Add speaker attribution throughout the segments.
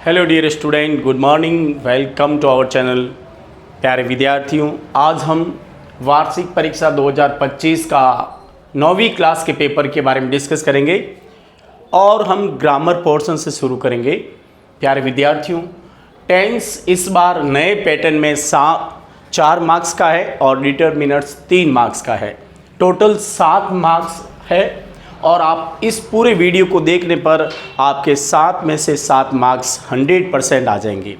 Speaker 1: Hello dear student, good morning, welcome to our channel. प्यारे विद्यार्थियों, आज हम वार्षिक परीक्षा 2025 का 9वीं क्लास के पेपर के बारे में डिस्कस करेंगे और हम ग्रामर पोर्शन से शुरू करेंगे। प्यारे विद्यार्थियों, टेंस इस बार नए पैटर्न में 4 मार्क्स का है और डिटरमिनर्स 3 मार्क्स का है। टोटल 7 मार्क्स है और आप इस पूरे वीडियो को देखने पर आपके 7 में से 7 मार्क्स 100% आ जाएंगे।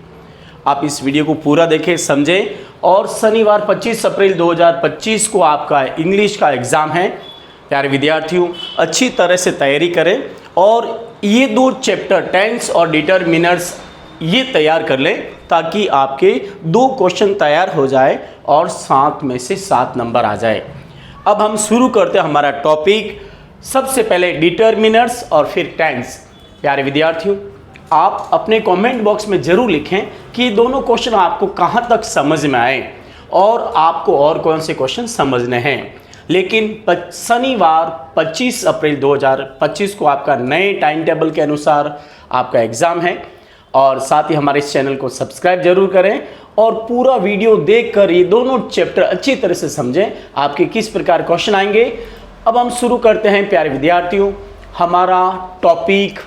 Speaker 1: आप इस वीडियो को पूरा देखें, समझें। और शनिवार 25 अप्रैल 2025 को आपका इंग्लिश का एग्ज़ाम है। प्यारे विद्यार्थियों, अच्छी तरह से तैयारी करें और ये 2 चैप्टर टेंस और डिटरमिनर्स ये तैयार कर लें ताकि आपके 2 क्वेश्चन तैयार हो जाए और 7 में से 7 नंबर आ जाए। अब हम शुरू करते हैं हमारा टॉपिक। सबसे पहले डिटरमिनर्स और फिर टेंस। प्यारे विद्यार्थियों, आप अपने कमेंट बॉक्स में ज़रूर लिखें कि दोनों क्वेश्चन आपको कहाँ तक समझ में आए और आपको और कौन से क्वेश्चन समझने हैं। लेकिन शनिवार 25 अप्रैल 2025 को आपका नए टाइम टेबल के अनुसार आपका एग्ज़ाम है और साथ ही हमारे इस चैनल को सब्सक्राइब जरूर करें और पूरा वीडियो देखकर ये दोनों चैप्टर अच्छी तरह से समझें आपके किस प्रकार क्वेश्चन आएंगे। अब हम शुरू करते हैं। प्यारे विद्यार्थियों, हमारा टॉपिक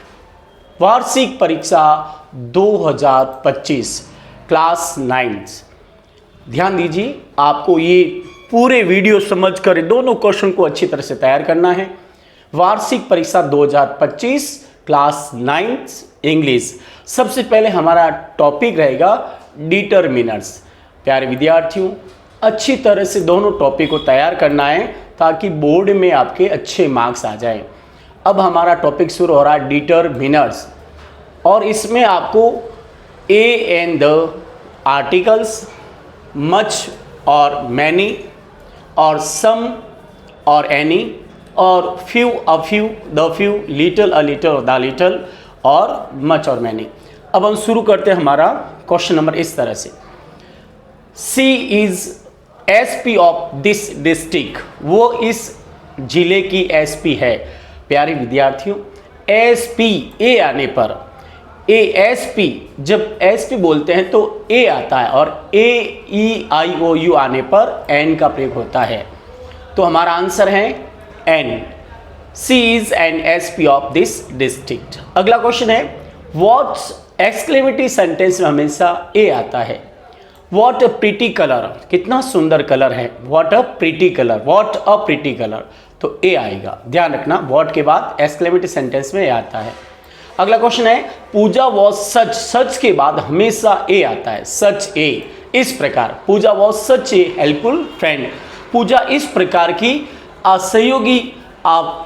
Speaker 1: वार्षिक परीक्षा 2025 क्लास 9। ध्यान दीजिए, आपको ये पूरे वीडियो समझकर दोनों क्वेश्चन को अच्छी तरह से तैयार करना है। वार्षिक परीक्षा 2025 क्लास 9 इंग्लिश। सबसे पहले हमारा टॉपिक रहेगा डिटरमिनर्स। प्यारे विद्यार्थियों, अच्छी तरह से दोनों टॉपिक को तैयार करना है ताकि बोर्ड में आपके अच्छे मार्क्स आ जाएं। अब हमारा टॉपिक शुरू हो रहा है डिटरमिनर्स और इसमें आपको A and the articles, much और मैनी और सम और एनी और few, a few, the few, little, a little, the little और मच और मैनी। अब हम शुरू करते हैं हमारा क्वेश्चन नंबर इस तरह से। She is SP of this district. वो इस जिले की एसपी है। प्यारे विद्यार्थियों, एसपी ए आने पर एएसपी, जब एसपी बोलते हैं तो ए आता है और AEIOU आने पर एन का प्रयोग होता है। तो हमारा आंसर है an. She is an SP of this district. अगला क्वेश्चन है, व्हाट एक्सक्लेमेटरी सेंटेंस में हमेशा ए आता है। वॉट अ प्रीटी कलर, कितना सुंदर कलर है। What a pretty colour, what a pretty colour, तो ए आएगा। ध्यान रखना, वॉट के बाद एक्सक्लेमेटरी सेंटेंस में ए आता है। अगला क्वेश्चन है, पूजा वॉज सच। सच के बाद हमेशा ए आता है, सच ए। इस प्रकार Pooja was such a helpful friend. Pooja इस प्रकार की असहयोगी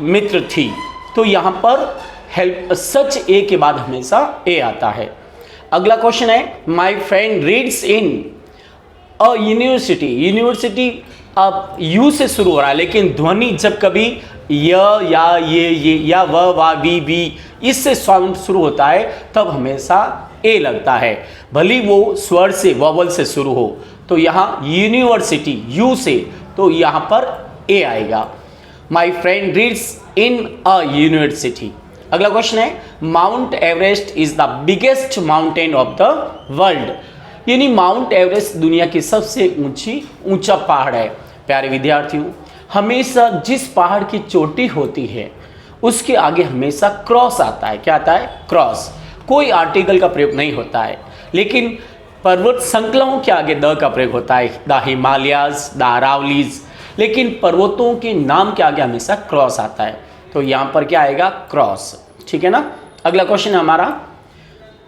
Speaker 1: मित्र थी। तो यहाँ पर हेल्प सच ए के बाद हमेशा ए आता है। अगला क्वेश्चन है, my friend reads in a university. University अब यू से शुरू हो रहा है, लेकिन ध्वनि जब कभी य या ये या व वा वी वी इससे साउंड शुरू होता है तब हमेशा ए लगता है, भली वो स्वर से ववल से शुरू हो। तो यहाँ यूनिवर्सिटी यू से, तो यहाँ पर ए आएगा। My friend reads in a university. अगला क्वेश्चन है, mount Everest is the biggest mountain of the world. यानी माउंट एवरेस्ट दुनिया की सबसे ऊंचा पहाड़ है। प्यारे विद्यार्थियों, हमेशा जिस पहाड़ की चोटी होती है उसके आगे हमेशा क्रॉस आता है। क्या आता है? क्रॉस। कोई आर्टिकल का प्रयोग नहीं होता है, लेकिन पर्वत श्रृंखलाओं के आगे द का प्रयोग होता है, द हिमालयाज, द अरावलीज। लेकिन पर्वतों के नाम के आगे हमेशा क्रॉस आता है, तो यहाँ पर क्या आएगा? क्रॉस। ठीक है ना। अगला क्वेश्चन है हमारा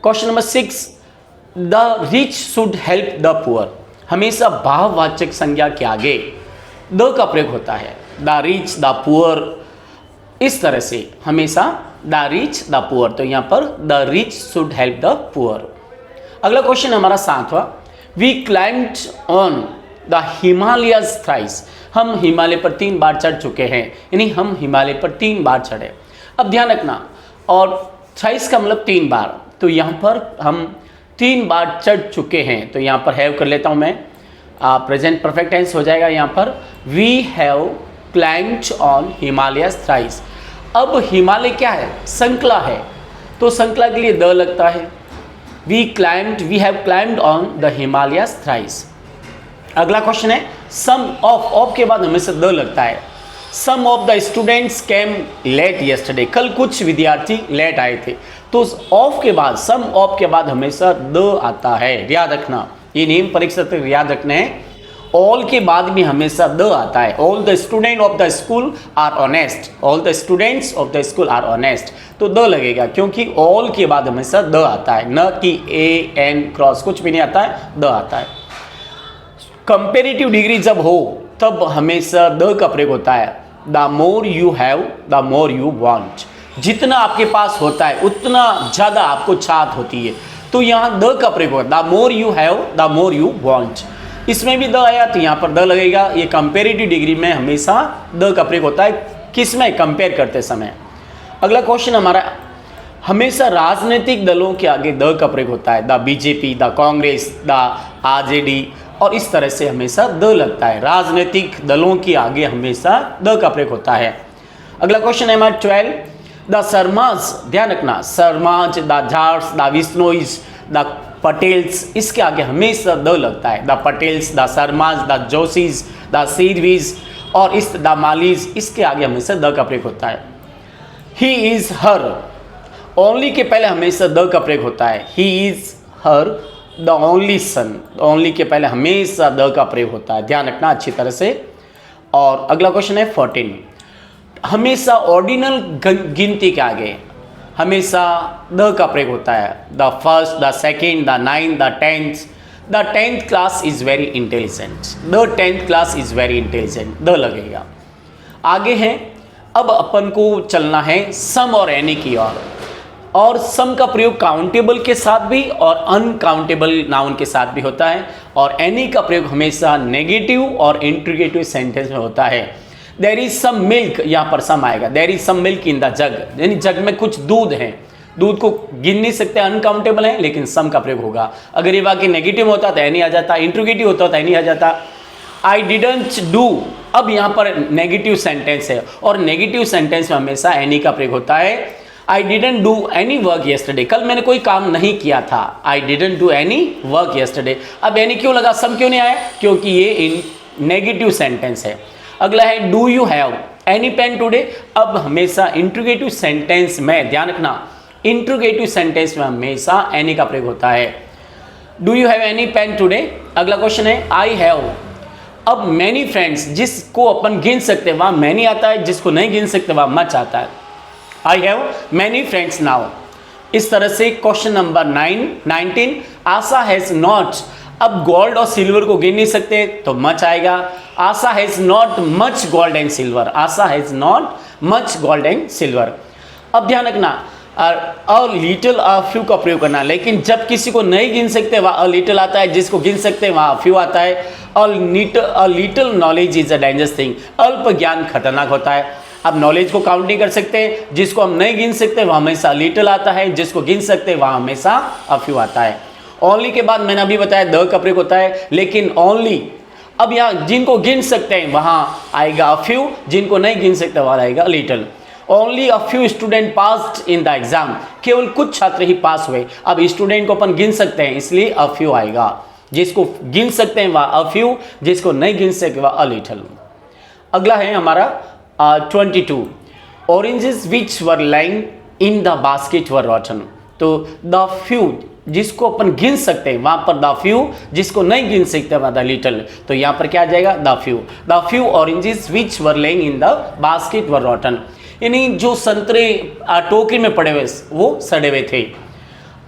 Speaker 1: question number 6, the rich should help the poor. हमेशा भाववाचक संज्ञा के आगे द का प्रयोग होता है, द रिच, द पुअर। इस तरह से हमेशा द रिच, द पुअर, तो यहाँ पर the rich should help the poor. अगला क्वेश्चन हमारा 7वां, we climbed on the Himalayas thrice. हम हिमालय पर 3 बार चढ़ चुके हैं, यानी हम हिमालय पर 3 बार चढ़े। अब ध्यान रखना, और थ्राइस का मतलब 3 बार, तो यहाँ पर हम 3 बार चढ़ चुके हैं, तो यहाँ पर हैव कर लेता हूँ मैं। प्रेजेंट परफेक्ट टेंस हो जाएगा यहाँ पर, we have climbed on Himalayas thrice. अब हिमालय क्या है? श्रृंखला है, तो श्रृंखला के लिए द लगता है। We have climbed on the Himalayas thrice. अगला क्वेश्चन है सम ऑफ के बाद हमेशा द लगता है। Some of the students came late yesterday, कल कुछ विद्यार्थी लेट आए थे। तो ऑफ के बाद, सम ऑफ के बाद हमेशा द आता है, याद रखना, ये नियम परीक्षा तक याद रखना है। ऑल के बाद भी हमेशा द आता है। All the student of the school are honest, all the students of the school are honest, तो द लगेगा क्योंकि ऑल के बाद हमेशा द आता है, न कि ए एन क्रॉस कुछ भी नहीं आता है, द आता है। कंपेरेटिव डिग्री जब हो तब हमेशा द का प्रयोग होता है। The more you have the more you want, जितना आपके पास होता है उतना ज़्यादा आपको चाहत होती है, तो यहाँ द का प्रयोग होता है। The more you have the more you want, इसमें भी द आया तो यहाँ पर द लगेगा। ये कंपेरेटिव डिग्री में हमेशा द का प्रयोग होता है, किसमें, कंपेयर करते समय। अगला क्वेश्चन हमारा, हमेशा राजनीतिक दलों के आगे द का प्रयोग होता है। The BJP, the Congress, the RJD, और इस तरह से हमेशा द लगता है। राजनीतिक दलों के आगे हमेशा द का प्रयोग होता है। अगला क्वेश्चन है हमारा 12, द शर्माज, ध्यान रखना, शर्माज, द झार्स, द विश्नोइज, द पटेल्स, इसके आगे हमेशा द लगता है। The Patels, the Sharmas, the Joshis, the Sirvis और इस द मालीज, इसके आगे हमेशा द का प्रयोग होता है। ही इज हर, ओनली के पहले हमेशा द का प्रयोग होता है। He is her the only son, only के पहले हमेशा द का प्रयोग होता है, ध्यान रखना अच्छी तरह से। और अगला क्वेश्चन है 14, हमेशा ऑर्डिनल गिनती के आगे हमेशा द का प्रयोग होता है। The first, the second, the ninth, the tenth, the 10th class is very intelligent, the 10th class is very intelligent, the लगेगा। आगे है, अब अपन को चलना है सम और एनी की ओर, और सम का प्रयोग काउंटेबल के साथ भी और अनकाउंटेबल नाउन के साथ भी होता है, और एनी का प्रयोग हमेशा नेगेटिव और इंट्रीगेटिव सेंटेंस में होता है। देयर इज सम मिल्क, यहाँ पर सम आएगा। There is some milk in the jug, यानी जग में कुछ दूध है, दूध को गिन नहीं सकते, अनकाउंटेबल है, लेकिन सम का प्रयोग होगा। अगर ये वाक्य नेगेटिव होता तो एनी आ जाता, इंट्रीगेटिव होता तो एनी आ जाता। आई डिडंट डू, अब यहाँ पर नेगेटिव सेंटेंस है और नेगेटिव सेंटेंस में हमेशा एनी का प्रयोग होता है। I didn't do any work yesterday, कल मैंने कोई काम नहीं किया था। I didn't do any work yesterday, अब एनी क्यों लगा, सम क्यों नहीं आया, क्योंकि ये इन नेगेटिव सेंटेंस है। अगला है do you have any pen today, अब हमेशा इंट्रोगेटिव सेंटेंस में, ध्यान रखना, इंट्रोगेटिव सेंटेंस में हमेशा एनी का प्रयोग होता है। Do you have any pen today. अगला क्वेश्चन है आई हैव, अब मैनी फ्रेंड्स, जिसको अपन गिन सकते हैं वहाँ मैनी आता है, जिसको नहीं गिन सकते वहाँ मच आता है। I have many friends now. इस तरह से question number 19, Asha has not, अब गोल्ड और सिल्वर को गिन नहीं सकते तो मच आएगा। Asha has not much gold and silver, Asha has not much gold and silver. अब ध्यान रखना, अ लिटिल अ फ्यू का प्रयोग करना, लेकिन जब किसी को नहीं गिन सकते वहाँ अ लिटिल आता है, जिसको गिन सकते हैं वहाँ फ्यू आता है। A little knowledge is a dangerous thing, अल्प ज्ञान खतरनाक होता है। अब नॉलेज को काउंट नहीं कर सकते, जिसको हम नहीं गिन सकते वहाँ हमेशा लिटिल आता है, जिसको गिन सकते वहाँ हमेशा अ फ्यू आता है। ओनली के बाद मैंने अभी बताया द का प्रयोग होता है, लेकिन ओनली, अब यहाँ जिनको गिन सकते हैं वहाँ आएगा अ फ्यू, जिनको नहीं गिन सकते वहाँ आएगा little. Only a few student passed in the exam, केवल कुछ छात्र ही पास हुए। अब स्टूडेंट को अपन गिन सकते हैं इसलिए अ फ्यू आएगा, जिसको गिन सकते हैं वह अ फ्यू, जिसको नहीं गिन सकते वह अ लिटिल। अगला है हमारा 22, oranges which were lying in the basket वर रॉटन, तो द फ्यू जिसको अपन गिन सकते हैं वहाँ पर द फ्यू, जिसको नहीं गिन सकते वहाँ द लिटिल, तो यहाँ पर क्या आ जाएगा the few. The few oranges which were laying in the basket वर रॉटन, यानी जो संतरे टोकरी में पड़े हुए वो सड़े हुए थे।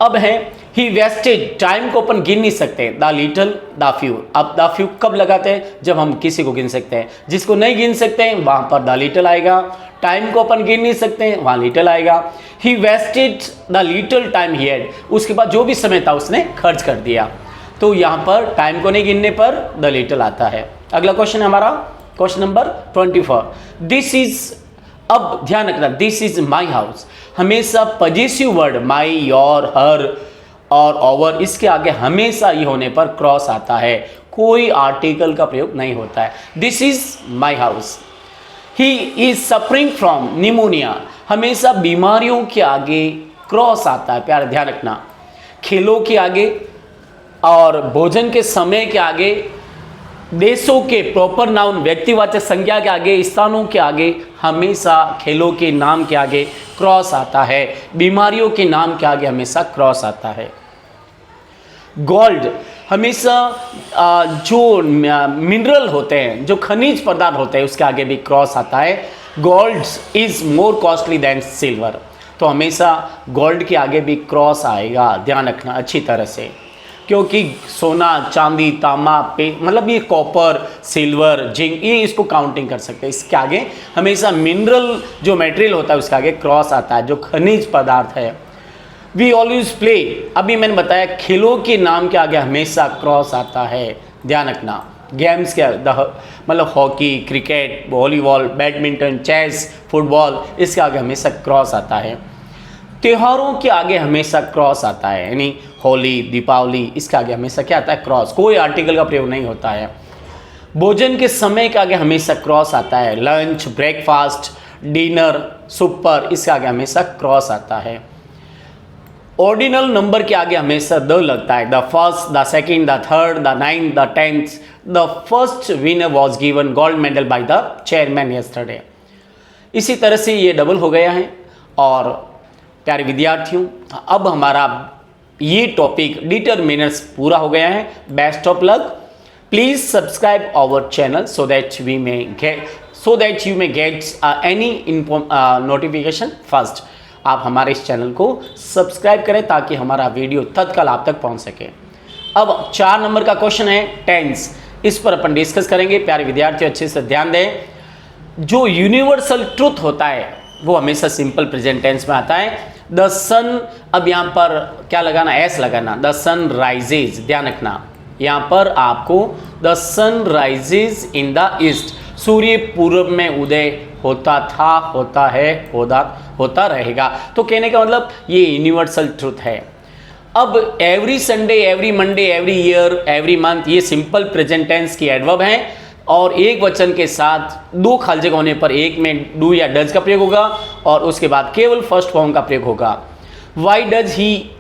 Speaker 1: अब है ही वेस्टेड, टाइम को अपन गिन नहीं सकते, द लिटिल द फ्यू। अब द फ्यू कब लगाते हैं, जब हम किसी को गिन सकते हैं, जिसको नहीं गिन सकते हैं वहाँ पर द लिटिल आएगा। टाइम को अपन गिन नहीं सकते हैं वहाँ लिटिल आएगा। He wasted the little time he had, उसके बाद जो भी समय था उसने खर्च कर दिया, तो यहाँ पर टाइम को नहीं गिनने पर द लिटिल आता है। अगला क्वेश्चन है हमारा क्वेश्चन नंबर 24, दिस इज, अब ध्यान रखना, दिस इज माई हाउस, हमेशा पजेसिव वर्ड माई, योर, हर और ओवर, इसके आगे हमेशा ये होने पर क्रॉस आता है, कोई आर्टिकल का प्रयोग नहीं होता है। This is my house. He is suffering from pneumonia, हमेशा बीमारियों के आगे क्रॉस आता है, प्यार ध्यान रखना। खेलों के आगे और भोजन के समय के आगे, देशों के प्रॉपर नाउन व्यक्तिवाचक संज्ञा के आगे, स्थानों के आगे हमेशा खेलों के नाम के आगे क्रॉस आता है। बीमारियों के नाम के आगे हमेशा क्रॉस आता है। गोल्ड हमेशा जो मिनरल होते हैं, जो खनिज पदार्थ होते हैं, उसके आगे भी क्रॉस आता है। Gold is more costly than silver, तो हमेशा गोल्ड के आगे भी क्रॉस आएगा, ध्यान रखना अच्छी तरह से, क्योंकि सोना, चांदी, तांबा पे मतलब ये कॉपर, सिल्वर, जिंक, ये इसको काउंटिंग कर सकते हैं। इसके आगे हमेशा मिनरल जो मटेरियल होता है उसके आगे क्रॉस आता है, जो खनिज पदार्थ है। वी ऑलवेज प्ले, अभी मैंने बताया खेलों के नाम के आगे हमेशा क्रॉस आता है, ध्यान रखना। गेम्स के मतलब hockey, cricket, volleyball, badminton, chess, football, इसके आगे हमेशा क्रॉस आता है। त्योहारों के आगे हमेशा क्रॉस आता है, यानी होली, दीपावली, इसके आगे हमेशा क्या आता है? क्रॉस। कोई आर्टिकल का प्रयोग नहीं होता है। भोजन के समय के आगे हमेशा क्रॉस आता है। लंच, ब्रेकफास्ट, डिनर, सुपर, इसके आगे हमेशा क्रॉस आता है। ऑर्डिनल नंबर के आगे हमेशा द लगता है। The first, the second, the third, the ninth, the 10th, the first winner was given gold medal by the chairman yesterday. इसी तरह से ये डबल हो गया है। और प्यारे विद्यार्थियों, अब हमारा ये टॉपिक डिटरमिनर्स पूरा हो गया है। Best of luck. Please subscribe our channel so that you may get any notification first. आप हमारे इस चैनल को सब्सक्राइब करें ताकि हमारा वीडियो तत्काल आप तक पहुंच सके। अब 4 नंबर का क्वेश्चन है टेंस, इस पर अपन डिस्कस करेंगे। प्यारे विद्यार्थियों अच्छे से ध्यान दें। जो यूनिवर्सल ट्रुथ होता है वो हमेशा सिंपल प्रेजेंट टेंस में आता है। द सन, अब यहाँ पर क्या लगाना? एस लगाना। द सन राइजेज, ध्यान रखना यहाँ पर आपको the sun rises in the east, सूर्य पूर्व में उदय होता था, होता है, होता रहेगा। तो कहने का मतलब ये यूनिवर्सल ट्रुथ है। अब every Sunday, every Monday, every year, every month, ये सिंपल प्रेजेंट टेंस की एडवर्ब हैं और एक वचन के साथ 2 खाली जगह होने पर एक में डू या डज का प्रयोग होगा और उसके बाद केवल फर्स्ट फॉर्म का प्रयोग होगा। Why does he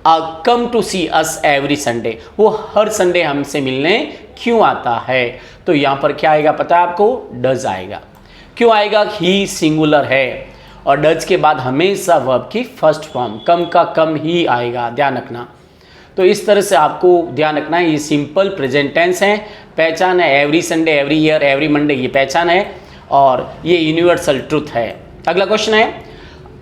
Speaker 1: come to see us every Sunday, वो हर संडे हमसे मिलने क्यों आता है? तो यहाँ पर क्या आएगा पता है आपको? डज आएगा। क्यों आएगा? ही सिंगुलर है और डज के बाद हमेशा वर्ब की फर्स्ट फॉर्म, कम का कम ही आएगा, ध्यान रखना। तो इस तरह से आपको ध्यान रखना है। ये सिंपल प्रेजेंट टेंस है, पहचान है। Every Sunday, every year, every Monday, ये पहचान है और ये यूनिवर्सल ट्रुथ है। अगला क्वेश्चन है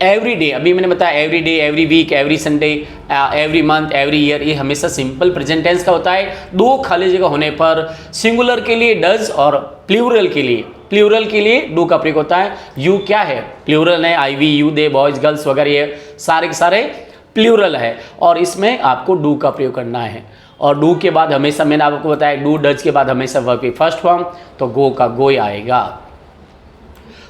Speaker 1: एवरी डे। अभी मैंने बताया every day, every week, every Sunday, every month, every year, ये हमेशा सिंपल प्रेजेंट टेंस का होता है। 2 खाली जगह होने पर सिंगुलर के लिए डज और प्लूरल के लिए डू का प्रयोग होता है। यू क्या है? प्लूरल है। I, we, you, they, boys, girls वगैरह, ये सारे के सारे प्लूरल है और इसमें आपको डू का प्रयोग करना है। और डू के बाद हमेशा, मैंने आपको बताया, डू डज के बाद हमेशा वर्ब की फर्स्ट फॉर्म, तो गो का गोय आएगा।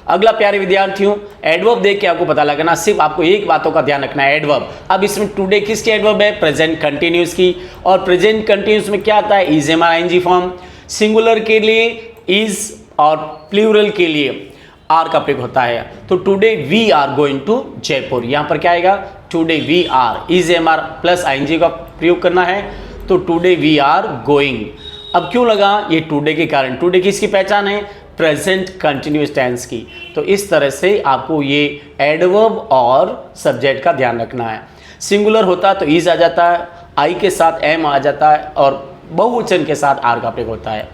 Speaker 1: अगला प्यारे विद्यार्थियों, एडवर्ब देख के आपको पता लगना, सिर्फ आपको एक बातों का ध्यान रखना है। एडवर्ब, अब इसमें टुडे किसकी एडवर्ब है? प्रेजेंट कंटिन्यूस की। और प्रेजेंट कंटिन्यूस में क्या आता है? Is, am, are, ING form. Singular के लिए इज और प्लूरल के लिए आर का प्रयोग होता है। तो today we are going to Jaipur, यहाँ पर क्या आएगा? Today we are, is, am, are plus ING का प्रयोग करना है, तो टुडे वी आर गोइंग। अब क्यों लगा? ये टुडे के कारण। टुडे किसकी पहचान है? प्रेजेंट कंटिन्यूस टेंस की। तो इस तरह से आपको ये एडवर्ब और सब्जेक्ट का ध्यान रखना है। सिंगुलर होता तो इज आ जाता है, आई के साथ एम आ जाता है और बहुवचन के साथ आर का प्रयोग होता है।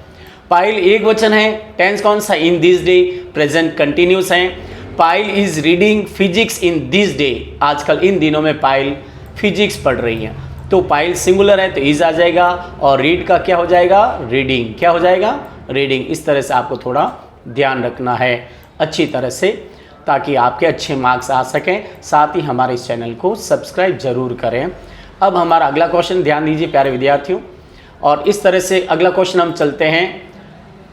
Speaker 1: पायल एक वचन है। टेंस कौन सा? In this day, present continuous है। Payal is reading physics in this day, आजकल इन दिनों में पायल फिजिक्स पढ़ रही है। तो पायल सिंगुलर है तो इज आ जाएगा और रीड का क्या हो जाएगा? रीडिंग। क्या हो जाएगा? रीडिंग। इस तरह से आपको थोड़ा ध्यान रखना है अच्छी तरह से, ताकि आपके अच्छे मार्क्स आ सकें। साथ ही हमारे इस चैनल को सब्सक्राइब जरूर करें। अब हमारा अगला क्वेश्चन ध्यान दीजिए प्यारे विद्यार्थियों, और इस तरह से अगला क्वेश्चन हम चलते हैं।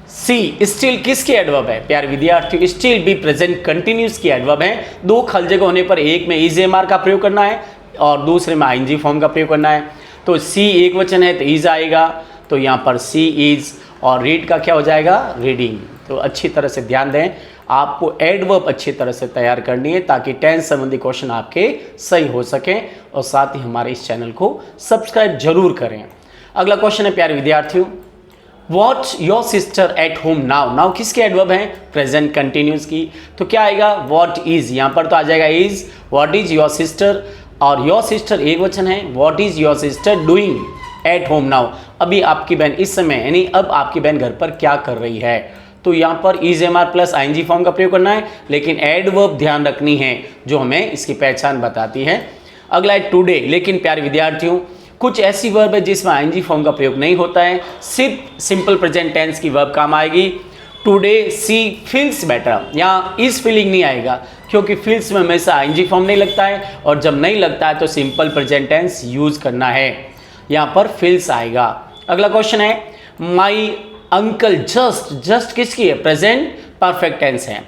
Speaker 1: सी, स्टिल किसकी एडवर्ब है? प्यारे विद्यार्थियों, स्टिल भी प्रेजेंट कंटिन्यूस की एडवर्ब है। 2 खाली जगह होने पर एक में इज, एम, आर का प्रयोग करना है और दूसरे में आईएनजी फॉर्म का प्रयोग करना है। तो सी एक वचन है तो इज आएगा, तो यहाँ पर सी इज और रीड का क्या हो जाएगा? रीडिंग। तो अच्छी तरह से ध्यान दें। आपको एडवर्ब अच्छी तरह से तैयार करनी है ताकि टेंस संबंधी क्वेश्चन आपके सही हो सकें, और साथ ही हमारे इस चैनल को सब्सक्राइब जरूर करें। अगला क्वेश्चन है प्यारे विद्यार्थियों, what your sister at home now. Now किसके एडवर्ब है? प्रेजेंट कंटिन्यूस की। तो क्या आएगा? वॉट इज, यहां पर तो आ जाएगा is. What is your sister, और योर सिस्टर एक वचन है। What is your sister doing at home now, अभी आपकी बहन इस समय यानी अब आपकी बहन घर पर क्या कर रही है। तो यहाँ पर is am are plus ING form का प्रयोग करना है, लेकिन एडवर्ब ध्यान रखनी है जो हमें इसकी पहचान बताती है। अगला है टुडे, लेकिन प्यारे विद्यार्थियों कुछ ऐसी वर्ब है जिसमें आईएनजी फॉर्म का प्रयोग नहीं होता है, सिर्फ सिंपल प्रेजेंट टेंस की वर्ब काम आएगी। टुडे सी फील्स बेटर, यहाँ इज फीलिंग नहीं आएगा क्योंकि फील्स में हमेशा आईएनजी फॉर्म नहीं लगता है, और जब नहीं लगता है तो सिंपल प्रेजेंट टेंस यूज करना है, यहाँ पर फील्स आएगा। अगला क्वेश्चन है माई अंकल जस्ट, जस्ट किसकी है? प्रेजेंट परफेक्ट टेंस है,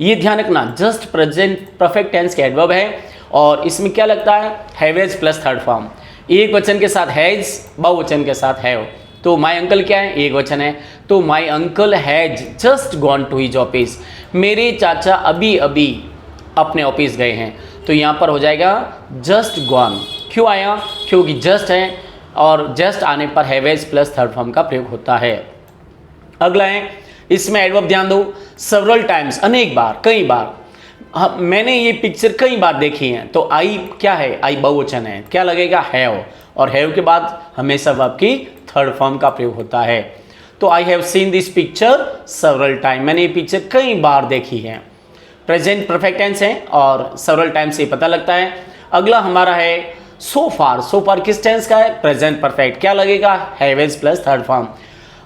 Speaker 1: ये ध्यान रखना। जस्ट प्रेजेंट परफेक्ट टेंस के एडवर्ब है, और इसमें क्या लगता है? हैवेज प्लस थर्ड फॉर्म। एक वचन के साथ हैज, बहुवचन के साथ हैव। तो माई अंकल क्या है? एक वचन है, तो my uncle has just gone to his office, मेरे चाचा अभी अभी अपने ऑफिस गए हैं। तो यहाँ पर हो जाएगा जस्ट गॉन। क्यों आया? क्योंकि जस्ट है, और जस्ट आने पर हैवेज प्लस थर्ड फॉर्म का प्रयोग होता है। अगला है, इसमें एडवर्ब ध्यान दो, सेवरल टाइम्स, अनेक बार, कई बार। मैंने ये पिक्चर कई बार देखी है, तो आई क्या है? आई बहुवचन है, क्या लगेगा? हैव, और हैव के बाद हमेशा वर्ब की थर्ड फॉर्म का प्रयोग होता है। तो I have seen this picture several time, मैंने ये पिक्चर कई बार देखी है। प्रेजेंट परफेक्ट टेंस है और सेवरल टाइम से पता लगता है। अगला हमारा है सो फार। सो फार किस टेंस का है? प्रेजेंट परफेक्ट, क्या लगेगा? हैवेज प्लस थर्ड फॉर्म,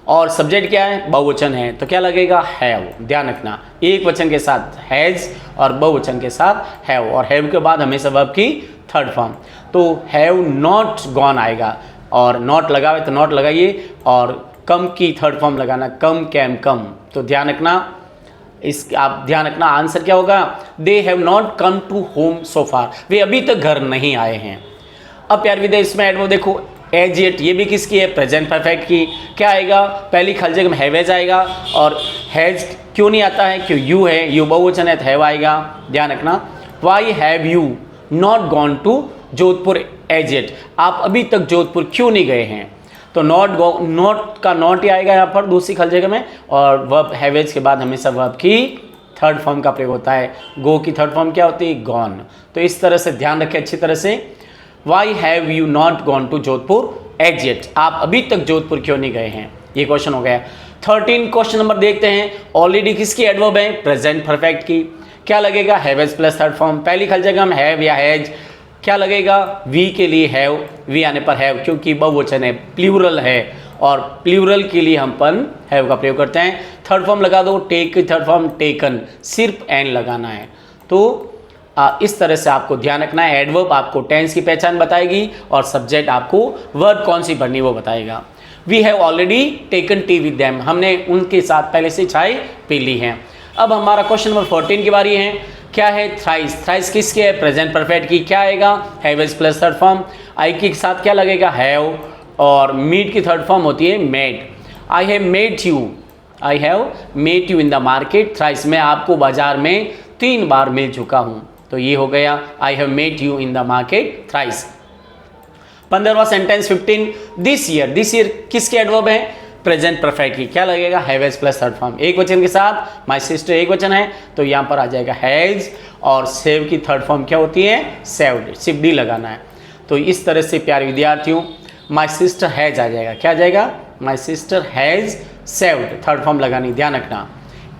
Speaker 1: और सब्जेक्ट क्या है? बहुवचन है, तो क्या लगेगा? हैव। ध्यान रखना, एक वचन के साथ हैज और बहुवचन के साथ हैव, और हैव के बाद हमेशा वर्ब की थर्ड फॉर्म। तो हैव नॉट गॉन आएगा, और नॉट लगा हुआ तो नॉट लगाइए, और कम की थर्ड फॉर्म लगाना, कम कैम कम। तो ध्यान रखना, इस आप ध्यान रखना आंसर क्या होगा? They have not come to home so far, वे अभी तक घर नहीं आए हैं। अब प्यार विद्या इसमें एडवर्ब देखो, एज येट, ये भी किसकी है? प्रेजेंट परफेक्ट की। क्या आएगा? पहली खाली जगह में हैवेज आएगा, और हैज क्यों नहीं आता है? क्यों यू है, यू बहुवचन है तो हैव आएगा। ध्यान रखना, why have you not gone to Jodhpur as yet, आप अभी तक जोधपुर क्यों नहीं गए हैं? तो नॉट का नॉट ही आएगा यहाँ पर दूसरी खाली जगह में, और वर्ब हैवेज के बाद हमेशा वर्ब की थर्ड फॉर्म का प्रयोग होता है। गो की थर्ड फॉर्म क्या होती है? गॉन। तो इस तरह से ध्यान रखें अच्छी तरह से। Why have you not gone to Jodhpur as yet, आप अभी तक जोधपुर क्यों नहीं गए हैं? ये क्वेश्चन हो गया। 13 क्वेश्चन नंबर देखते हैं। ऑलरेडी किसकी एडवर्ब है? प्रेजेंट परफेक्ट की। क्या लगेगा? Haves plus third form. पहली खाली जगह में हैव या हैज, क्या लगेगा? वी के लिए हैव, वी आने पर हैव, क्योंकि बहुवचन है, प्लूरल है, और प्लूरल के लिए हम अपन हैव का प्रयोग करते हैं। थर्ड फॉर्म लगा दो, टेक की थर्ड फॉर्म टेकन, सिर्फ एन लगाना है। तो इस तरह से आपको ध्यान रखना है। एडवर्ब आपको टेंस की पहचान बताएगी, और सब्जेक्ट आपको वर्ब कौन सी भरनी वो बताएगा। We have already taken tea with them, हमने उनके साथ पहले से चाय पी ली है। अब हमारा क्वेश्चन नंबर 14 की बारी है। क्या है? थ्राइस। थ्राइस किसके है? प्रेजेंट परफेक्ट की। क्या आएगा? Haves plus third form. I के साथ क्या लगेगा? हैव, और मीट की थर्ड फॉर्म होती है made. I have made you, I have made you in the market thrice, मैं आपको बाजार में 3 बार मिल चुका हूँ। तो ये हो गया I have made you in the market thrice. 15वां sentence 15, this year. This year किसके एडवर्ब है? प्रेजेंट परफेक्ट की। क्या लगेगा? Haves plus third form. एक वचन के साथ, माई सिस्टर एक वचन है तो यहाँ पर आ जाएगा हैज, और सेव की थर्ड फॉर्म क्या होती है? सेव्ड, सिर्फ डी लगाना है। तो इस तरह से प्यारे विद्यार्थियों माई सिस्टर हैज आ जाएगा। क्या आ जाएगा? My sister has saved, third form लगानी। ध्यान रखना,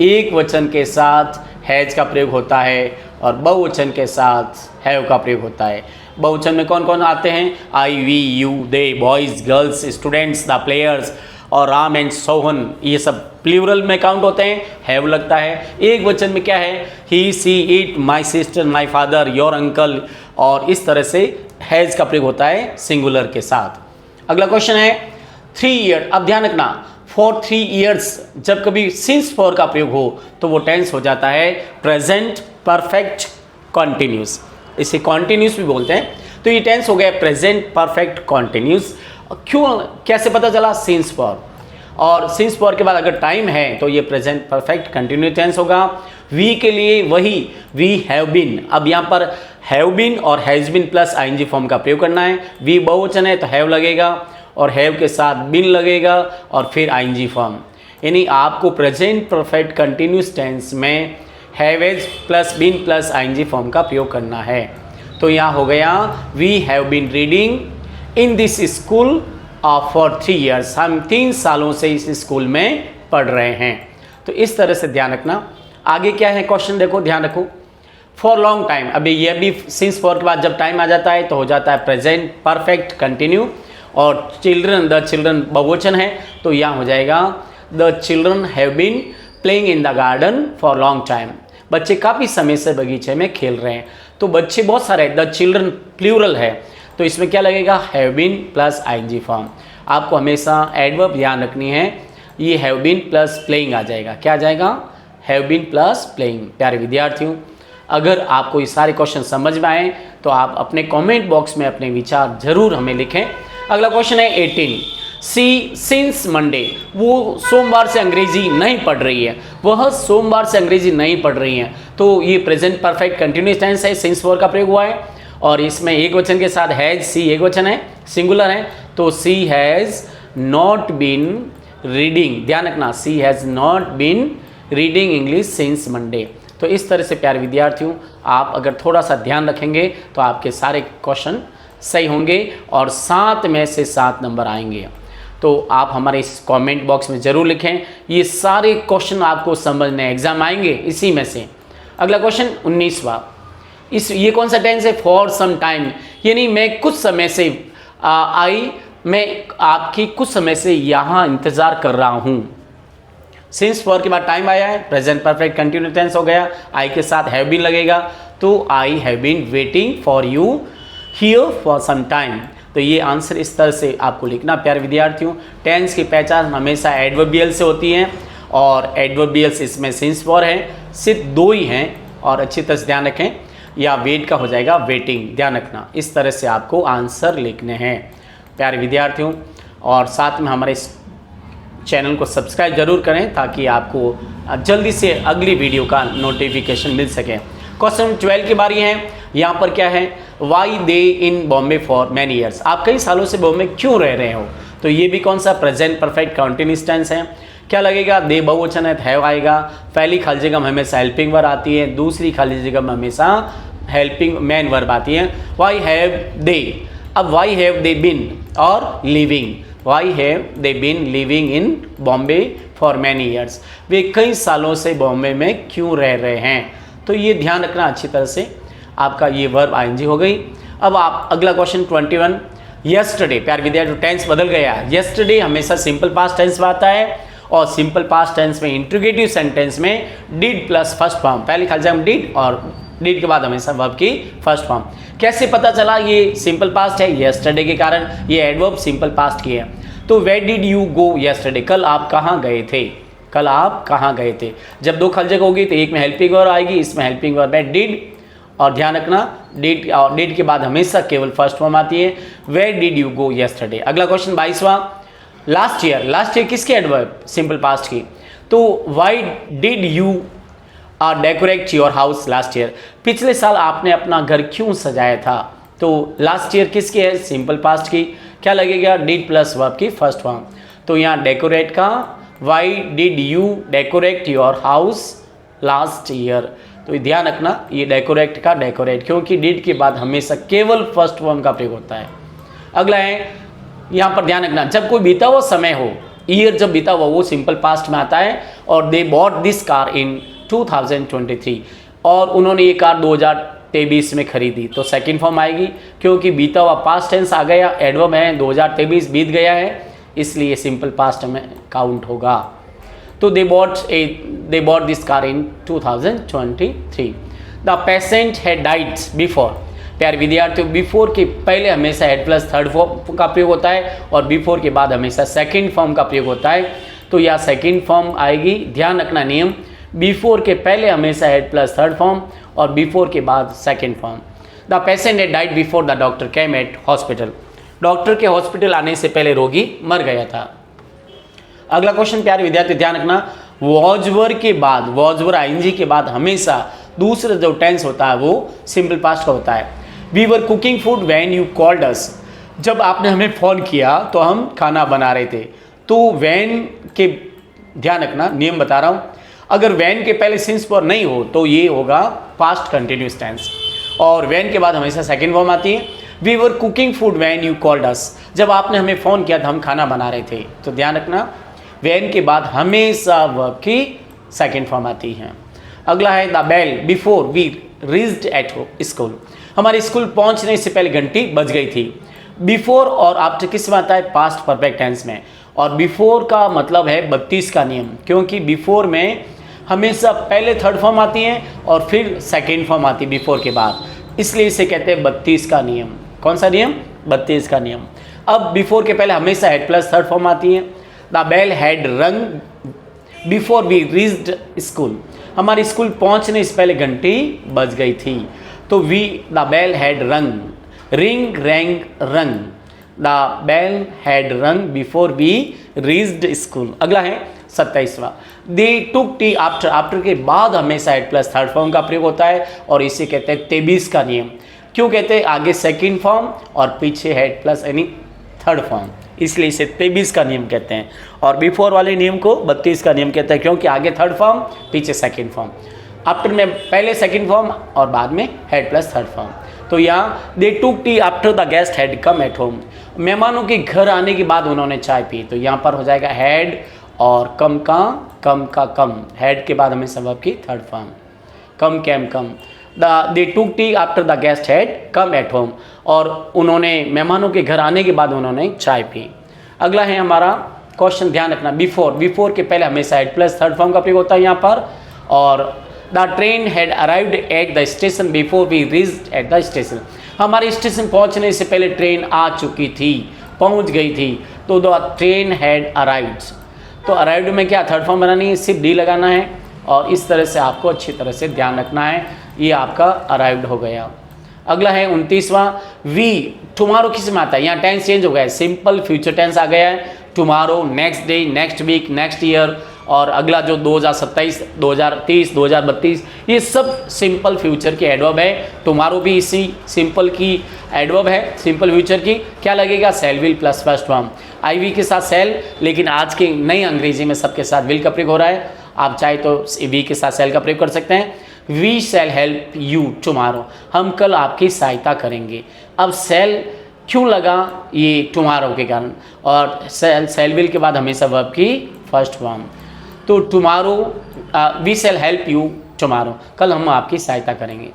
Speaker 1: एक वचन के साथ हैज का प्रयोग होता है, और बहुवचन के साथ हैव का प्रयोग होता है। बहुवचन में कौन कौन आते हैं? I, we, you, they, boys, girls, students, the players, और राम एंड सोहन, ये सब प्लूरल में काउंट होते हैं, हैव लगता है। एक वचन में क्या है? He, she, it, my sister, my father, your uncle, और इस तरह से हैज का प्रयोग होता है सिंगुलर के साथ। अगला क्वेश्चन है 3 ईयर। अब ध्यान रखना, फॉर 3 ईयर्स जब कभी सिंस फॉर का प्रयोग हो तो वो टेंस हो जाता है प्रेजेंट परफेक्ट कॉन्टिन्यूस, इसे कॉन्टिन्यूस भी बोलते हैं। तो ये टेंस हो गया प्रेजेंट परफेक्ट कॉन्टिन्यूस। क्यों, कैसे पता चला? सिंस फॉर, और सिंस फॉर के बाद अगर टाइम है तो ये प्रेजेंट परफेक्ट कंटिन्यूस टेंस होगा। वी के लिए वही वी हैव बीन, अब यहाँ पर हैव बीन और has been plus ING form का प्रयोग करना है। वी बहुवचन है तो हैव लगेगा और हैव के साथ बीन लगेगा और फिर आईएनजी फॉर्म, यानी आपको प्रेजेंट परफेक्ट कंटिन्यूस टेंस में have has plus been plus ING form का प्रयोग करना है। तो यहाँ हो गया we have been reading in this school for 3 years, हम 3 सालों से इस स्कूल में पढ़ रहे हैं। तो इस तरह से ध्यान रखना। आगे क्या है क्वेश्चन, देखो ध्यान रखो। फॉर लॉन्ग टाइम, अभी ये भी सिंस फॉर के बाद जब टाइम आ जाता है तो हो जाता है प्रेजेंट परफेक्ट कंटिन्यू, और चिल्ड्रन, द चिल्ड्रन बहुवचन है तो यहाँ हो जाएगा the children have been playing in the garden for long time, बच्चे काफ़ी समय से बगीचे में खेल रहे हैं। तो बच्चे बहुत सारे, द चिल्ड्रन प्लूरल है तो इसमें क्या लगेगा, have been plus ING form. आपको हमेशा एडवर्ब ध्यान रखनी है, ये हैव बीन प्लस प्लेइंग आ जाएगा। क्या आ जाएगा, हैव बीन प्लस प्लेइंग। प्यारे विद्यार्थियों, अगर आपको ये सारे क्वेश्चन समझ में आए तो आप अपने कमेंट बॉक्स में अपने विचार जरूर हमें लिखें। अगला क्वेश्चन है 18, सी सिंस मंडे, वो सोमवार से अंग्रेजी नहीं पढ़ रही है, वह सोमवार से अंग्रेजी नहीं पढ़ रही है। तो ये प्रेजेंट परफेक्ट कंटिन्यूअस टेंस है, सिंस फॉर का प्रयोग हुआ है और इसमें एक वचन के साथ हैज, सी एक वचन है, सिंगुलर है, तो she has not been reading, ध्यान रखना, she has not been reading English since Monday. तो इस तरह से प्यारे विद्यार्थियों, आप अगर थोड़ा सा ध्यान रखेंगे तो आपके सारे क्वेश्चन सही होंगे और 7 में से 7 नंबर आएंगे। तो आप हमारे इस कमेंट बॉक्स में ज़रूर लिखें, ये सारे क्वेश्चन आपको समझने एग्जाम आएंगे इसी में से। अगला क्वेश्चन 19वां, ये कौन सा टेंस है, फॉर सम टाइम, यानी मैं कुछ समय से मैं आपकी कुछ समय से यहाँ इंतज़ार कर रहा हूँ। सिंस फॉर के बाद टाइम आया है, प्रेजेंट परफेक्ट कंटिन्यूस टेंस हो गया, आई के साथ हैव बीन लगेगा, तो I have been waiting for you here for some time. तो ये आंसर इस तरह से आपको लिखना। प्यारे विद्यार्थियों, टेंस की पहचान हमेशा एडवर्बियल से होती है और एडवर्बियल्स इसमें सिंस फॉर है, सिर्फ 2 ही हैं और अच्छी तरह से ध्यान रखें, या वेट का हो जाएगा वेटिंग, ध्यान रखना। इस तरह से आपको आंसर लिखने हैं प्यारे विद्यार्थियों, और साथ में हमारे इस चैनल को सब्सक्राइब जरूर करें ताकि आपको जल्दी से अगली वीडियो का नोटिफिकेशन मिल सके। क्वेश्चन 12 की बारी है। यहाँ पर क्या है, why they in Bombay for many years, आप कई सालों से बॉम्बे क्यों रह रहे हो। तो ये भी कौन सा प्रेजेंट परफेक्ट कंटिन्यूअस टेंस है। क्या लगेगा, दे बहुवचन है, हैव आएगा, पहली खाली जगह में हमेशा हेल्पिंग वर्ब आती है, दूसरी खाली जगह में हमेशा हेल्पिंग मेन वर्ब आती है। वाई हैव दे, अब वाई हैव दे बिन और living, why have they been living in Bombay for many years, वे कई सालों से बॉम्बे में क्यों रह रहे हैं। तो ये ध्यान रखना अच्छी तरह से, आपका ये वर्ब आईएनजी हो गई। अब आप अगला क्वेश्चन 21, यस्टरडे, प्यारे विद्यार्थी टेंस बदल गया है। यस्टरडे हमेशा सिंपल पास्ट टेंस में आता है और सिंपल पास्ट टेंस में इंट्रोगेटिव सेंटेंस में डिड प्लस फर्स्ट फॉर्म, पहले खाली जगह डिड और डिड के बाद हमेशा वर्ब की फर्स्ट फॉर्म। कैसे पता चला ये सिंपल पास्ट है, यस्टरडे के कारण, ये एडवर्ब सिंपल पास्ट की है। तो where did you go yesterday, कल आप कहाँ गए थे, कल आप कहाँ गए थे। जब 2 खाली जगह होगी तो एक में हेल्पिंग वर्ब आएगी, इसमें हेल्पिंग वर्ब है डिड, और ध्यान रखना डिड और डिड के बाद हमेशा केवल फर्स्ट फॉर्म आती है। Where did you go yesterday. अगला क्वेश्चन 22वां, लास्ट ईयर, लास्ट ईयर किसके एडवर्ब, सिंपल पास्ट की। तो why did you decorate your house last year, पिछले साल आपने अपना घर क्यों सजाया था। तो लास्ट ईयर किसकी है, सिंपल पास्ट की। क्या लगेगा, डिड प्लस वर्ब की फर्स्ट फॉर्म। तो यहाँ डेकोरेट का, Y did you decorate your house last year. तो ध्यान रखना, ये डेकोरेट का डेकोरेट, क्योंकि डिड के बाद हमेशा केवल फर्स्ट फॉर्म का प्रयोग होता है। अगला है, यहाँ पर ध्यान रखना, जब कोई बीता हुआ समय हो, ईयर जब बीता हुआ वो सिंपल पास्ट में आता है। और they bought this car in 2023, और उन्होंने ये कार 2023 में खरीदी, तो सेकंड फॉर्म आएगी, क्योंकि बीता हुआ पास्ट टेंस आ गया, एडवर्ब है, 2023 बीत गया है, इसलिए सिंपल पास्ट में काउंट होगा। तो they bought this car in 2023। The patient had died before, प्यारे विद्यार्थियों, बिफोर के पहले हमेशा हेड प्लस थर्ड फॉर्म का प्रयोग होता है और बिफोर के बाद हमेशा सेकंड फॉर्म का प्रयोग होता है। तो यह सेकंड फॉर्म आएगी। ध्यान रखना नियम, बिफोर के पहले हमेशा हेड प्लस थर्ड फॉर्म और बिफोर के बाद second form. The patient had died before the doctor came at hospital, doctor के हॉस्पिटल आने से पहले रोगी मर गया था। अगला क्वेश्चन प्यारे विद्यार्थी ध्यान रखना, वॉज वर के बाद, वॉज वर आईएनजी के बाद हमेशा दूसरा जो टेंस होता है वो सिंपल पास्ट का होता है। We were cooking food when you called us, जब आपने हमें फ़ोन किया तो हम खाना बना रहे थे। तो व्हेन के ध्यान रखना, नियम बता रहा हूँ, अगर व्हेन के पहले सिंस पर नहीं हो तो ये होगा पास्ट कंटिन्यूस टेंस, और व्हेन के बाद हमेशा सेकेंड फॉर्म आती है। We were cooking food when you called us, जब आपने हमें फ़ोन किया था हम खाना बना रहे थे। तो ध्यान रखना व्हेन के बाद हमेशा वर्ब की सेकेंड फॉर्म आती है। अगला है the bell before we reached at school, हमारे स्कूल पहुंचने से पहले घंटी बज गई थी। बिफोर और आफ्टर किस में आता है? पास्ट परफेक्ट टेंस में। और बिफोर का मतलब है 32 का नियम, क्योंकि बिफोर में हमेशा पहले थर्ड फॉर्म आती है और फिर सेकेंड फॉर्म आती है बिफोर के बाद, इसलिए इसे कहते हैं 32 का नियम। कौन सा नियम? 32 का नियम। अब बिफोर के पहले हमेशा हेड प्लस थर्ड फॉर्म आती है। द बेल हैड रंग बिफोर वी रीच्ड स्कूल, हमारे स्कूल पहुंचने से पहले घंटी बज गई थी। तो वी द बेल हैड रंग, रिंग रैंग रंग, द बेल हैड रंग बिफोर वी रीच्ड स्कूल। अगला है 27वां, दे टुक टी आफ्टर, आफ्टर के बाद हमेशा हेड प्लस थर्ड फॉर्म का प्रयोग होता है और इसे कहते हैं 23 का नियम। क्यों कहते हैं? आगे सेकेंड फॉर्म और पीछे हेड प्लस यानी थर्ड फॉर्म, इसलिए इसे 23 का नियम कहते हैं। और बिफोर वाले नियम को 32 का नियम कहते हैं, क्योंकि आगे थर्ड फॉर्म पीछे सेकेंड फॉर्म, आफ्टर में पहले सेकेंड फॉर्म और बाद में हेड प्लस थर्ड फॉर्म। तो यहाँ they took tea after the guest had come at home, मेहमानों के घर आने के बाद उन्होंने चाय पी। तो यहाँ पर हो जाएगा हैड और कम का कम, हेड के बाद हमेशा वर्ब की third form, come came come. They took tea after the guest had come at home, और उन्होंने मेहमानों के घर आने के बाद उन्होंने चाय पी। अगला है हमारा क्वेश्चन, ध्यान रखना बिफोर, बिफोर के पहले हमेशा हेड प्लस थर्ड फॉर्म का प्रयोग होता है यहाँ पर। और the train had arrived at the station before we reached at the station, हमारे स्टेशन पहुँचने से पहले ट्रेन आ चुकी थी, पहुँच गई थी। तो द ट्रेन हैड अराइव्ड, तो अराइव्ड में क्या थर्ड फॉर्म बनानी है? सिर्फ डी लगाना है, और इस तरह से आपको अच्छी तरह से ध्यान रखना है। ये आपका अराइव्ड हो गया। अगला है 29वां, वी टुमारो किस में आता है? यहाँ टेंस चेंज हो गया है, सिंपल फ्यूचर टेंस आ गया है। Tomorrow, next day, next week, next year, और अगला जो 2027, 2030, 2032, ये सब सिंपल फ्यूचर की एडवर्ब है। टुमारो भी इसी सिंपल की एडवर्ब है, सिंपल फ्यूचर की। क्या लगेगा? Shall will plus first form, I we के साथ सेल, लेकिन आज की नई अंग्रेजी में सबके साथ विल का प्रयोग हो रहा है। आप चाहे तो वी के साथ सेल का प्रयोग कर सकते हैं। We shall help you tomorrow, हम कल आपकी सहायता करेंगे। अब सेल क्यों लगा? ये टुमारो के कारण, और सेल विल के बाद हमेशा वर्ब की फर्स्ट फॉर्म। तो tomorrow, we shall help you tomorrow, कल हम आपकी सहायता करेंगे।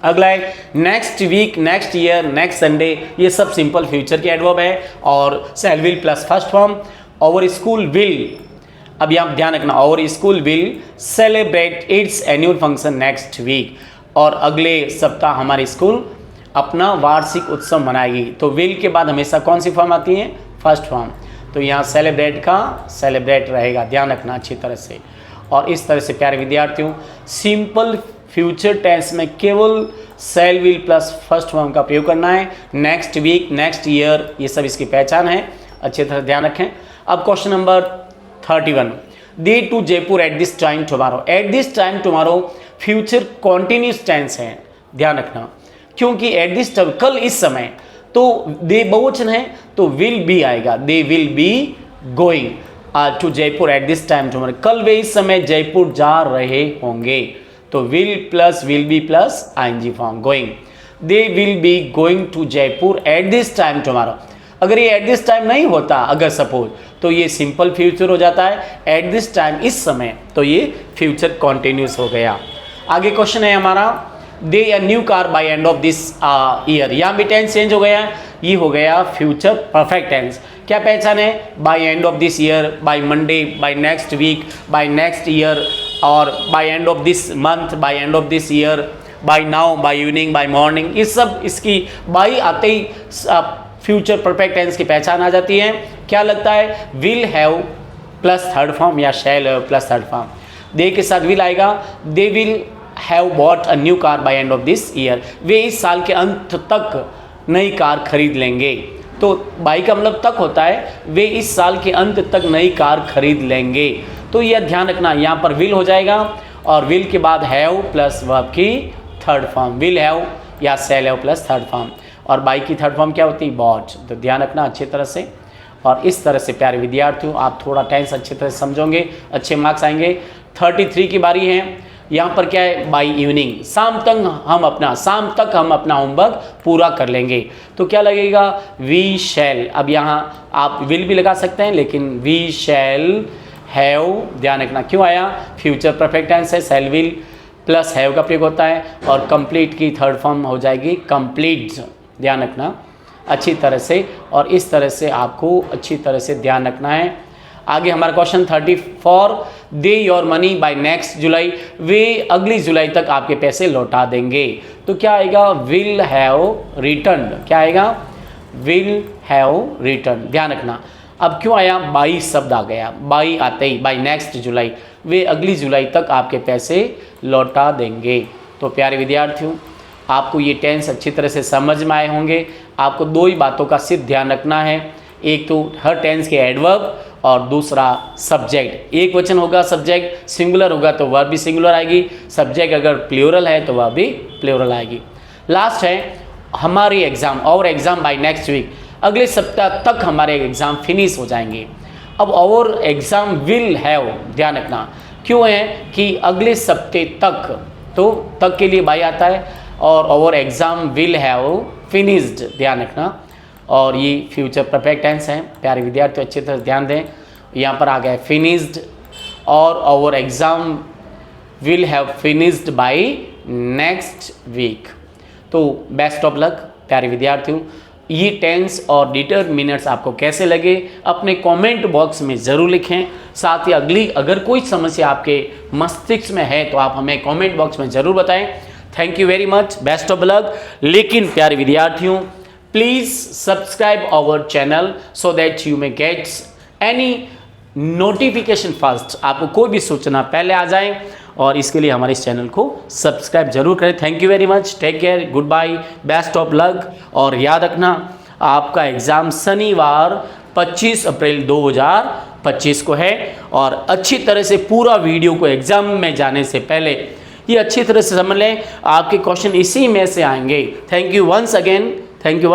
Speaker 1: अगला है next week, next year, next Sunday, ये सब सिंपल फ्यूचर की एडवर्ब है और shall will plus first form. Our school will, अब यहाँ ध्यान रखना, our school will celebrate its annual function next week, और अगले सप्ताह हमारी स्कूल अपना वार्षिक उत्सव मनाएगी। तो विल के बाद हमेशा कौन सी फॉर्म आती है? First form. तो यहाँ सेलिब्रेट का सेलिब्रेट रहेगा, ध्यान रखना अच्छी तरह से। और इस तरह से प्यारे विद्यार्थियों, सिंपल फ्यूचर टेंस में केवल shall will plus first form का प्रयोग करना है। नेक्स्ट वीक, नेक्स्ट ईयर, ये सब इसकी पहचान है, अच्छी तरह ध्यान रखें। अब question number 31, they to Jaipur at this time tomorrow, at this time tomorrow future continuous tense है, ध्यान रखना, क्योंकि एट दिस टाइम कल इस समय, तो दे बहुवचन है तो विल बी आएगा, they will be going to Jaipur at this time tomorrow, कल वे इस समय जयपुर जा रहे होंगे। तो will be plus ING form, going, they will be going to Jaipur at this time tomorrow. अगर ये एट दिस टाइम नहीं होता, अगर सपोज, तो ये सिंपल फ्यूचर हो जाता है। एट दिस टाइम इस समय, तो ये फ्यूचर कॉन्टिन्यूस हो गया। आगे क्वेश्चन है हमारा, they a new car by end of this year, यहाँ भी टेंस चेंज हो गया, ये हो गया फ्यूचर परफेक्ट टेंस। क्या पहचान है? By end of this year, by Monday, by next week, by next year, और by end of this month, by end of this year, by now, by evening, by morning, ये सब इसकी by आते ही future perfect tense की पहचान आ जाती है। क्या लगता है? Will have plus third form या shall have plus third form. They के साथ विल आएगा, they will have bought a new car by end of this year, वे इस साल के अंत तक नई कार खरीद लेंगे। तो बाई का मतलब तक होता है, वे इस साल के अंत तक नई कार खरीद लेंगे। तो यह ध्यान रखना, यहाँ पर विल हो जाएगा और विल के बाद हैव प्लस वर्ब की थर्ड फॉर्म, विल हैव या shall have plus third form, और बाई की थर्ड फॉर्म क्या होती है, बॉट। तो ध्यान रखना अच्छी तरह से। और इस तरह से प्यारे विद्यार्थियों आप थोड़ा टेंस अच्छी तरह से समझोगे, अच्छे मार्क्स आएंगे। 33 की बारी है। यहाँ पर क्या है, बाई इवनिंग, शाम तक हम अपना होमवर्क पूरा कर लेंगे। तो क्या लगेगा, वी शैल। अब यहाँ आप विल भी लगा सकते हैं, लेकिन वी शैल हैव, ध्यान रखना क्यों आया, फ्यूचर परफेक्ट टेंस है, शैल विल प्लस हैव का प्रयोग होता है, और कंप्लीट की थर्ड फॉर्म हो जाएगी कंप्लीट। ध्यान रखना अच्छी तरह से, और इस तरह से आपको अच्छी तरह से ध्यान रखना है। आगे हमारा question 34, they your money by next July, वे अगली जुलाई तक आपके पैसे लौटा देंगे। तो क्या आएगा, विल हैव रिटर्न, क्या आएगा, विल हैव रिटर्न। ध्यान रखना अब क्यों आया, बाई शब्द आ गया, बाई आते ही, बाय नेक्स्ट जुलाई, वे अगली जुलाई तक आपके पैसे लौटा देंगे। तो प्यारे विद्यार्थियों आपको ये टेंस अच्छी तरह से समझ में आए होंगे। आपको दो ही बातों का सिर्फ ध्यान रखना है, एक तो हर टेंस के एडवर्ब और दूसरा सब्जेक्ट। एक वचन होगा सब्जेक्ट, सिंगुलर होगा तो वर्ब भी सिंगुलर आएगी, सब्जेक्ट अगर प्लूरल है तो वह भी प्लूरल आएगी। लास्ट है हमारी एग्ज़ाम, और एग्ज़ाम बाय नेक्स्ट वीक, अगले सप्ताह तक हमारे एग्ज़ाम फिनिश हो जाएंगे। अब और एग्ज़ाम विल हैव, ध्यान रखना क्यों है कि अगले सप्ते तक, तो तक के लिए बाई आता है, और एग्ज़ाम विल हैव फिनिश्ड, ध्यान रखना। और ये फ्यूचर परफेक्ट टेंस है। प्यारे विद्यार्थियों अच्छी तरह ध्यान दें, यहाँ पर आ गया फिनिश्ड, और exam will have finished by next week. तो बेस्ट ऑफ लक प्यारे विद्यार्थियों। ये टेंस और डिटरमिनर्स आपको कैसे लगे अपने कमेंट बॉक्स में ज़रूर लिखें। साथ ही अगर कोई समस्या आपके मस्तिष्क में है तो आप हमें कमेंट बॉक्स में ज़रूर बताएं। Thank you very much, best of luck. लेकिन प्यारे विद्यार्थियों please subscribe our channel so that you may gets any notification first, आपको कोई भी सूचना पहले आ जाए, और इसके लिए हमारे इस चैनल को सब्सक्राइब जरूर करें। Thank you very much, take care, good bye, best of luck. और याद रखना आपका एग्ज़ाम शनिवार 25 अप्रैल 2025 को है, और अच्छी तरह से पूरा वीडियो को एग्ज़ाम में जाने से पहले ये अच्छी तरह से समझ लें, आपके क्वेश्चन इसी में से आएंगे। Thank you once again, thank you.